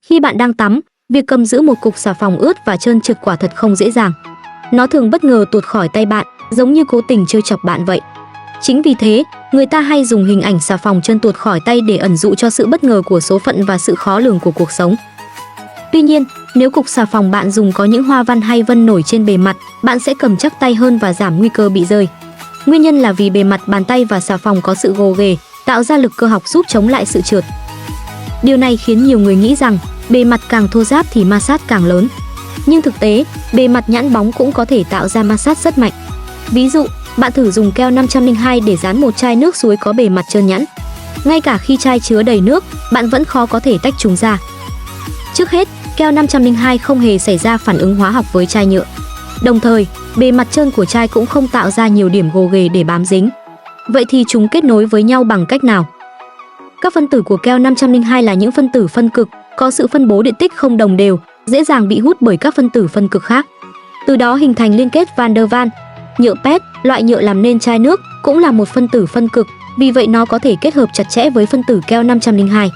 Khi bạn đang tắm, việc cầm giữ một cục xà phòng ướt và trơn trượt quả thật không dễ dàng. Nó thường bất ngờ tuột khỏi tay bạn, giống như cố tình trêu chọc bạn vậy. Chính vì thế, người ta hay dùng hình ảnh xà phòng trơn tuột khỏi tay để ẩn dụ cho sự bất ngờ của số phận và sự khó lường của cuộc sống. Tuy nhiên, nếu cục xà phòng bạn dùng có những hoa văn hay vân nổi trên bề mặt, bạn sẽ cầm chắc tay hơn và giảm nguy cơ bị rơi. Nguyên nhân là vì bề mặt bàn tay và xà phòng có sự gồ ghề, tạo ra lực cơ học giúp chống lại sự trượt. Điều này khiến nhiều người nghĩ rằng bề mặt càng thô ráp thì ma sát càng lớn. Nhưng thực tế, bề mặt nhẵn bóng cũng có thể tạo ra ma sát rất mạnh. Ví dụ, bạn thử dùng keo 502 để dán một chai nước suối có bề mặt trơn nhẵn. Ngay cả khi chai chứa đầy nước, bạn vẫn khó có thể tách chúng ra. Trước hết, keo 502 không hề xảy ra phản ứng hóa học với chai nhựa. Đồng thời, bề mặt trơn của chai cũng không tạo ra nhiều điểm gồ ghề để bám dính. Vậy thì chúng kết nối với nhau bằng cách nào? Các phân tử của keo 502 là những phân tử phân cực, có sự phân bố điện tích không đồng đều, dễ dàng bị hút bởi các phân tử phân cực khác. Từ đó hình thành liên kết van der Waals. Nhựa PET, loại nhựa làm nên chai nước, cũng là một phân tử phân cực, vì vậy nó có thể kết hợp chặt chẽ với phân tử keo 502.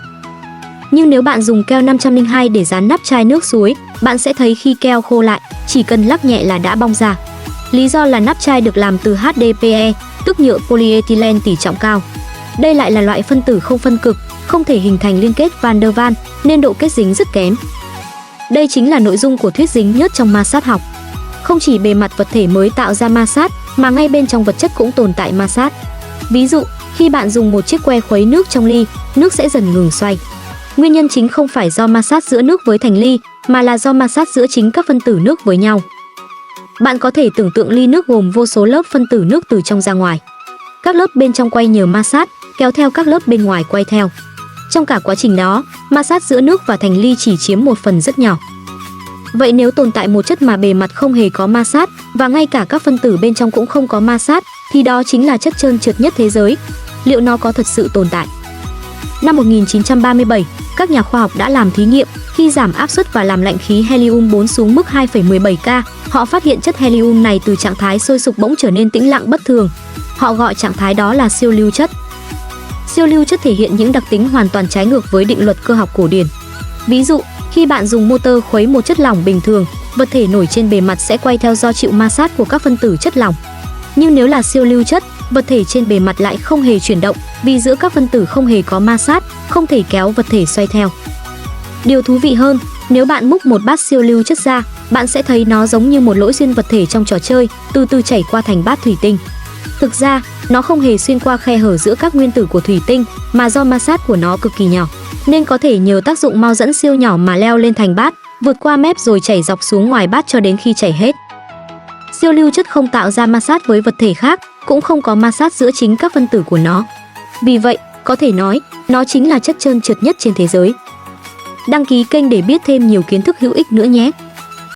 Nhưng nếu bạn dùng keo 502 để dán nắp chai nước suối, bạn sẽ thấy khi keo khô lại, chỉ cần lắc nhẹ là đã bong ra. Lý do là nắp chai được làm từ HDPE, tức nhựa polyethylene tỷ trọng cao. Đây lại là loại phân tử không phân cực, không thể hình thành liên kết van der Waals nên độ kết dính rất kém. Đây chính là nội dung của thuyết dính nhớt trong ma sát học. Không chỉ bề mặt vật thể mới tạo ra ma sát, mà ngay bên trong vật chất cũng tồn tại ma sát. Ví dụ, khi bạn dùng một chiếc que khuấy nước trong ly, nước sẽ dần ngừng xoay. Nguyên nhân chính không phải do ma sát giữa nước với thành ly, mà là do ma sát giữa chính các phân tử nước với nhau. Bạn có thể tưởng tượng ly nước gồm vô số lớp phân tử nước từ trong ra ngoài. Các lớp bên trong quay nhờ ma sát, kéo theo các lớp bên ngoài quay theo. Trong cả quá trình đó, ma sát giữa nước và thành ly chỉ chiếm một phần rất nhỏ. Vậy nếu tồn tại một chất mà bề mặt không hề có ma sát và ngay cả các phân tử bên trong cũng không có ma sát, thì đó chính là chất trơn trượt nhất thế giới. Liệu nó có thật sự tồn tại? Năm 1937, các nhà khoa học đã làm thí nghiệm. Khi giảm áp suất và làm lạnh khí helium-4 xuống mức 2,17 K, họ phát hiện chất helium này từ trạng thái sôi sục bỗng trở nên tĩnh lặng bất thường. Họ gọi trạng thái đó là siêu lưu chất. Siêu lưu chất thể hiện những đặc tính hoàn toàn trái ngược với định luật cơ học cổ điển. Ví dụ, khi bạn dùng motor khuấy một chất lỏng bình thường, vật thể nổi trên bề mặt sẽ quay theo do chịu ma sát của các phân tử chất lỏng. Nhưng nếu là siêu lưu chất, vật thể trên bề mặt lại không hề chuyển động, vì giữa các phân tử không hề có ma sát, không thể kéo vật thể xoay theo. Điều thú vị hơn, nếu bạn múc một bát siêu lưu chất ra, bạn sẽ thấy nó giống như một lỗ xuyên vật thể trong trò chơi, từ từ chảy qua thành bát thủy tinh. Thực ra, nó không hề xuyên qua khe hở giữa các nguyên tử của thủy tinh, mà do ma sát của nó cực kỳ nhỏ, nên có thể nhờ tác dụng mau dẫn siêu nhỏ mà leo lên thành bát, vượt qua mép rồi chảy dọc xuống ngoài bát cho đến khi chảy hết. Siêu lưu chất không tạo ra ma sát với vật thể khác, cũng không có ma sát giữa chính các phân tử của nó. Vì vậy, có thể nói, nó chính là chất trơn trượt nhất trên thế giới. Đăng ký kênh để biết thêm nhiều kiến thức hữu ích nữa nhé.